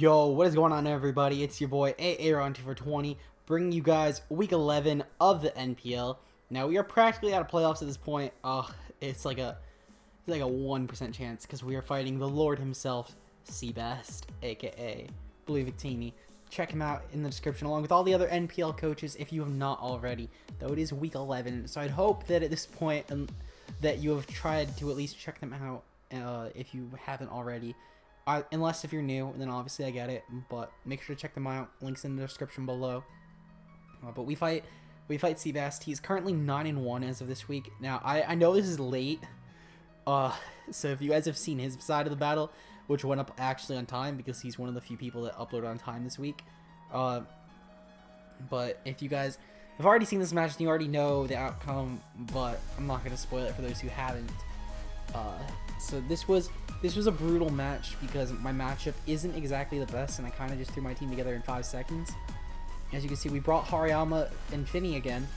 Yo, what is going on, everybody? It's your boy AAron2420 bringing you guys week 11 of the NPL. Now we are practically out of playoffs at this point. It's like a 1% chance because we are fighting the Lord himself, Sebast, aka Victiny. Check him out in the description along with all the other NPL coaches if you have not already. Though it is week 11, so I'd hope that at this point that you have tried to at least check them out if you haven't already. Unless if you're new, then obviously I get it, but make sure to check them out. Links in the description below. But we fight Sebast. He's currently 9-1 as of this week. Now I know this is late, so if you guys have seen his side of the battle, which went up actually on time because he's one of the few people that upload on time this week. But if you guys have already seen this match, you already know the outcome, but I'm not gonna spoil it for those who haven't. So this was a brutal match because my matchup isn't exactly the best, and I kind of just threw my team together in 5 seconds. As you can see, we brought Hariyama and Victiny again.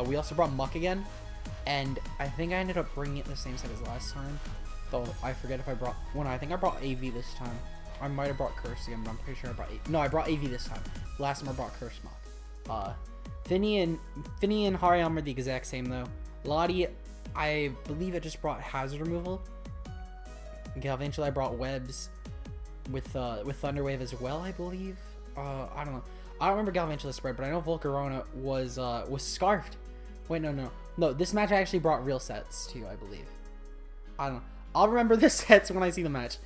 We also brought Muck again, and I think I ended up bringing it the same set as last time. Though I forget if I brought one. I think I brought AV this time. I might have brought Curse again, but I'm pretty sure I brought AV. No, I brought AV this time. Last time I brought Curse Muck. Victiny and Hariyama are the exact same though. Lottie, I believe it just brought hazard removal. Eventually I brought webs with Thunder Wave as well, I believe. I don't know. I don't remember Galvantula spread, but I know Volcarona was scarfed. Wait, no. This match I actually brought real sets too, I believe. I don't know. I'll remember the sets when I see the match.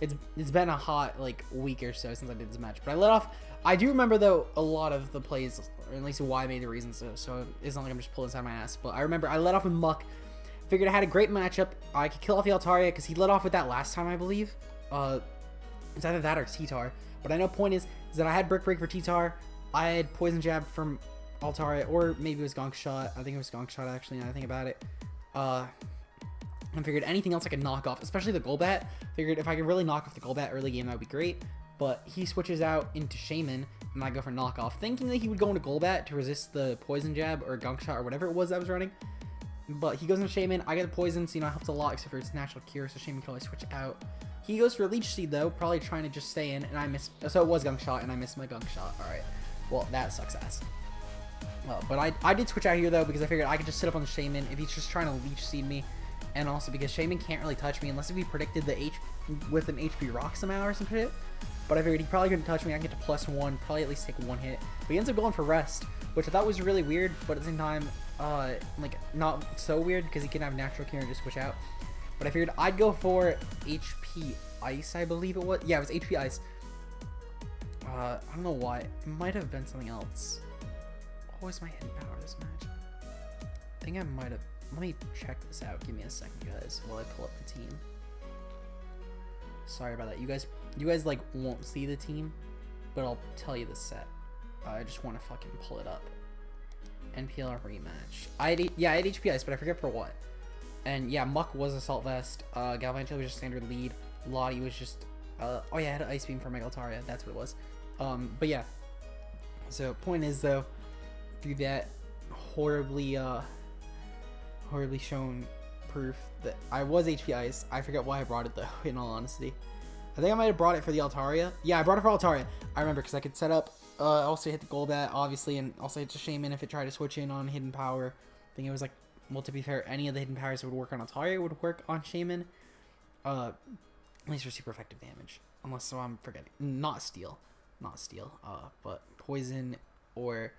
It's been a hot week or so since I did this match, but I let off. I do remember though a lot of the plays, or at least why I made the reasons. So it's not like I'm just pulling this out of my ass. But I remember I let off with Muck. Figured I had a great matchup. I could kill off the Altaria because he let off with that last time, I believe. It's either that or T-Tar. But I know point is that I had Brick Break for T-Tar. I had Poison Jab from Altaria, or maybe it was Gonk Shot. I think it was Gonk Shot actually, now that I think about it. I figured anything else I could knock off, especially the Golbat. Figured if I could really knock off the Golbat early game, that would be great. But he switches out into Shaman, and I go for knockoff, thinking that he would go into Golbat to resist the Poison Jab or Gonk Shot or whatever it was I was running. But he goes into Shaman. I get the poison, so it helps a lot except for its natural cure, so Shaman can always switch out. He goes for Leech Seed though, probably trying to just stay in, and I missed. So it was Gunk Shot, and I missed my Gunk Shot. Alright. Well, that sucks ass. But I did switch out here though, because I figured I could just sit up on the Shaman if he's just trying to Leech Seed me. And also because Shaman can't really touch me unless if he predicted the with an HP Rock somehow or some shit. But I figured he probably couldn't touch me. I can get to +1, probably at least take 1 hit. But he ends up going for Rest, which I thought was really weird, but at the same time, not so weird because he can have natural cure and just switch out. But I figured I'd go for HP Ice, I believe it was. Yeah, it was HP Ice. I don't know why. It might have been something else. What was my hidden power this match? I think I might have. Let me check this out. Give me a second, guys, while I pull up the team. Sorry about that. You guys won't see the team, but I'll tell you the set. I just want to fucking pull it up. NPL rematch. I had HP Ice, but I forget for what. And yeah, Muck was Assault Vest. Galvantula was just standard lead. Lottie was just oh yeah, I had an Ice Beam for Mega Altaria. That's what it was. But yeah. So point is though, through that horribly shown proof that I was HP Ice. I forget why I brought it though, in all honesty. I think I might have brought it for the Altaria. Yeah, I brought it for Altaria. I remember because I could set up, also hit the Golbat, obviously, and also hit the Shaman if it tried to switch in on Hidden Power. I think it was well, to be fair, any of the Hidden Powers that would work on Altaria would work on Shaman. At least for super effective damage. Unless, so I'm forgetting. Not Steel. But Poison or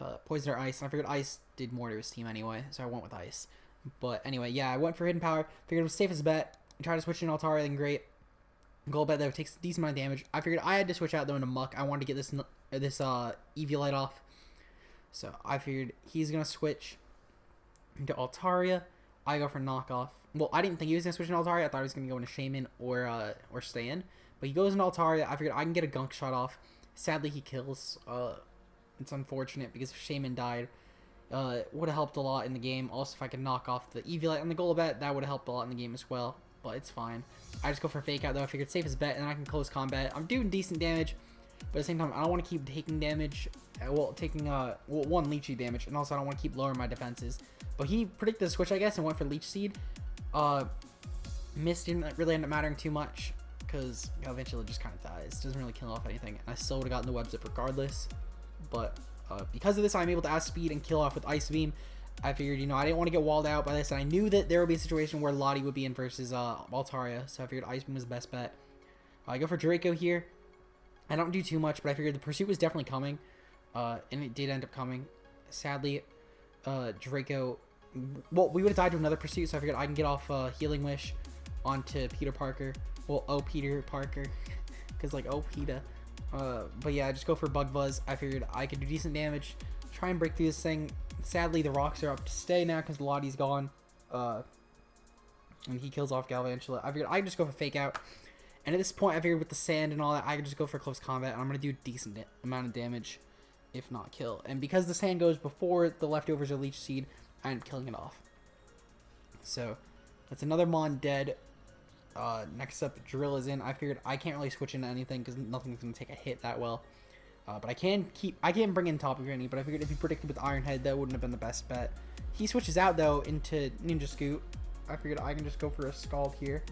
Ice. And I figured Ice did more to his team anyway, so I went with Ice. But anyway, yeah, I went for Hidden Power. Figured it was safest bet. Tried to switch in Altaria, then great. Golbat though takes a decent amount of damage. I figured I had to switch out though into Muck. I wanted to get this Eviolite off. So I figured he's gonna switch into Altaria. I go for knockoff. Well, I didn't think he was gonna switch into Altaria. I thought he was gonna go into Shaman or stay in. But he goes into Altaria. I figured I can get a Gunk Shot off. Sadly, he kills. It's unfortunate because if Shaman died, would have helped a lot in the game. Also, if I could knock off the Eviolite on the Golbat, that would have helped a lot in the game as well. But it's fine. I just go for Fake Out though. I figured safest bet, and then I can close combat. I'm doing decent damage, but at the same time, I don't want to keep taking damage. Taking one Leechy damage, and also I don't want to keep lowering my defenses. But he predicted the switch, I guess, and went for Leech Seed. Mist didn't really end up mattering too much because Galvantula just kind of dies. Doesn't really kill off anything. And I still would have gotten the web zip regardless. But because of this, I'm able to outspeed and kill off with Ice Beam. I figured, you know, I didn't want to get walled out by this. And I knew that there would be a situation where Lottie would be in versus Altaria. So I figured Ice Beam was the best bet. I go for Draco here. I don't do too much, but I figured the pursuit was definitely coming. And it did end up coming. Sadly, Draco... Well, we would have died to another pursuit, so I figured I can get off Healing Wish onto Peter Parker. Well, Peter Parker. Because, like, PETA. But yeah, I just go for Bug Buzz. I figured I could do decent damage. Try and break through this thing. Sadly, the rocks are up to stay now because Lottie's gone. And he kills off Galvantula. I figured I'd just go for Fake Out. And at this point, I figured with the sand and all that, I could just go for close combat. And I'm going to do a decent amount of damage, if not kill. And because the sand goes before the leftovers or Leech Seed, I end up killing it off. So, that's another Mon dead. Next up, Drill is in. I figured I can't really switch into anything because nothing's going to take a hit that well. But I can bring in Tapu Granny, but I figured if he predicted with Iron Head, that wouldn't have been the best bet. He switches out, though, into Ninja Scoot. I figured I can just go for a Scald here.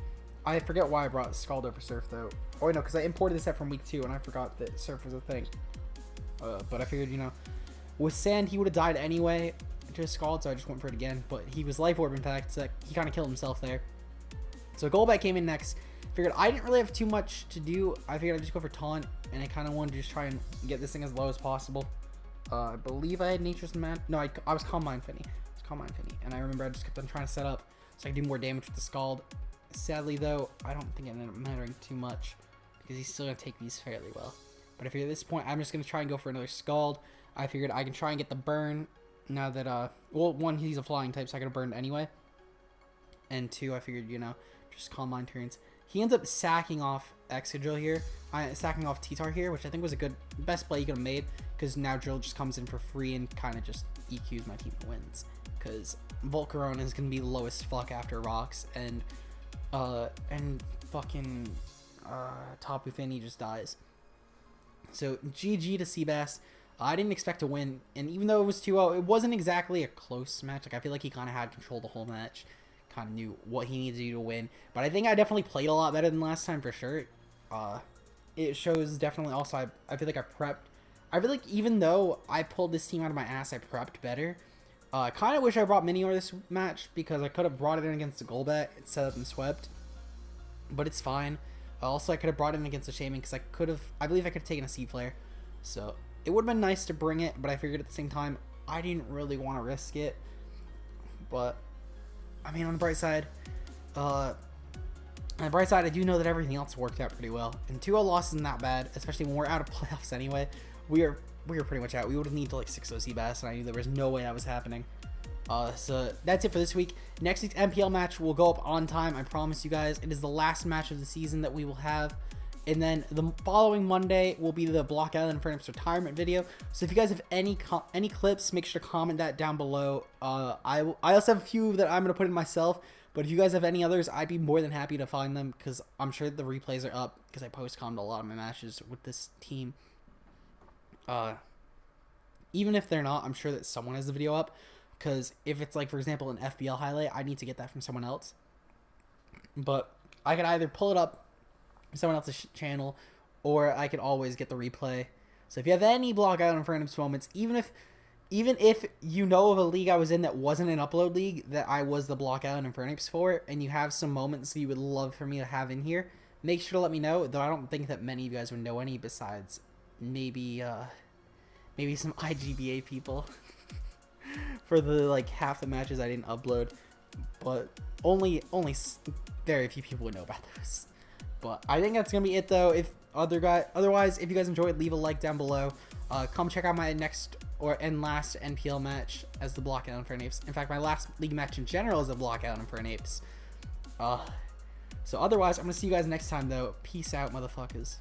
I forget why I brought Scald over Surf, though. Oh, no, because I imported this set from week 2, and I forgot that Surf was a thing. But I figured, you know, with Sand, he would have died anyway to Scald, so I just went for it again. But he was Life Orb, in fact, so he kind of killed himself there. So Golbat came in next. Figured I didn't really have too much to do. I figured I'd just go for Taunt, and I kind of wanted to just try and get this thing as low as possible. I believe I had Nature's Man. No, I was Calm Mind Finny. And I remember I just kept on trying to set up so I could do more damage with the Scald. Sadly, though, I don't think it ended up mattering too much because he's still going to take these fairly well. But I figured at this point, I'm just going to try and go for another Scald. I figured I can try and get the burn now that, well, 1, he's a flying type, so I could have burned anyway. And 2, I figured, you know, just Calm Mind turns. He ends up sacking off Excadrill here, sacking off T-Tar here, which I think was a good, best play he could have made, because now Drill just comes in for free and kind of just EQs my team and wins. Because Volcarona is going to be low as fuck after Rocks, and fucking Tapu Fini just dies. So GG to Sebast. I didn't expect to win, and even though it was 2-0, it wasn't exactly a close match. Like, I feel like he kind of had control the whole match, kind of knew what he needed to do to win. But I think I definitely played a lot better than last time for sure. It shows definitely. Also, I feel like I prepped. I feel like even though I pulled this team out of my ass, I prepped better. I kind of wish I brought Minior this match because I could have brought it in against the Golbat, set up and swept. But it's fine. Also, I could have brought it in against the Shaman because I believe I could have taken a Sea Flare. So it would have been nice to bring it, but I figured at the same time, I didn't really want to risk it. But, I mean, on the bright side, I do know that everything else worked out pretty well. And 2-0 loss isn't that bad, especially when we're out of playoffs anyway. We were pretty much out. We would have needed to like 6-0 Sebast, and I knew there was no way that was happening. So that's it for this week. Next week's NPL match will go up on time. I promise you guys. It is the last match of the season that we will have. And then the following Monday will be the Block Island Furnace retirement video. So if you guys have any clips, make sure to comment that down below. I also have a few that I'm going to put in myself. But if you guys have any others, I'd be more than happy to find them. Because I'm sure the replays are up. Because I post-commed a lot of my matches with this team. Even if they're not, I'm sure that someone has the video up. Because if it's like, for example, an FBL highlight, I need to get that from someone else. But I could either pull it up from someone else's channel, or I could always get the replay. So if you have any Block Island Furnace moments, even if you know of a league I was in that wasn't an upload league that I was the Block Island and Furnace for, and you have some moments that you would love for me to have in here, make sure to let me know. Though I don't think that many of you guys would know any besides maybe some IGBA people for the like half the matches I didn't upload, but only very few people would know about those. But I think that's gonna be it though. Otherwise, if you guys enjoyed, leave a like down below. Come check out my next last NPL match as the Block Island Furnace. In fact, my last league match in general is the Block Island Furnace. So otherwise, I'm gonna see you guys next time though. Peace out, motherfuckers.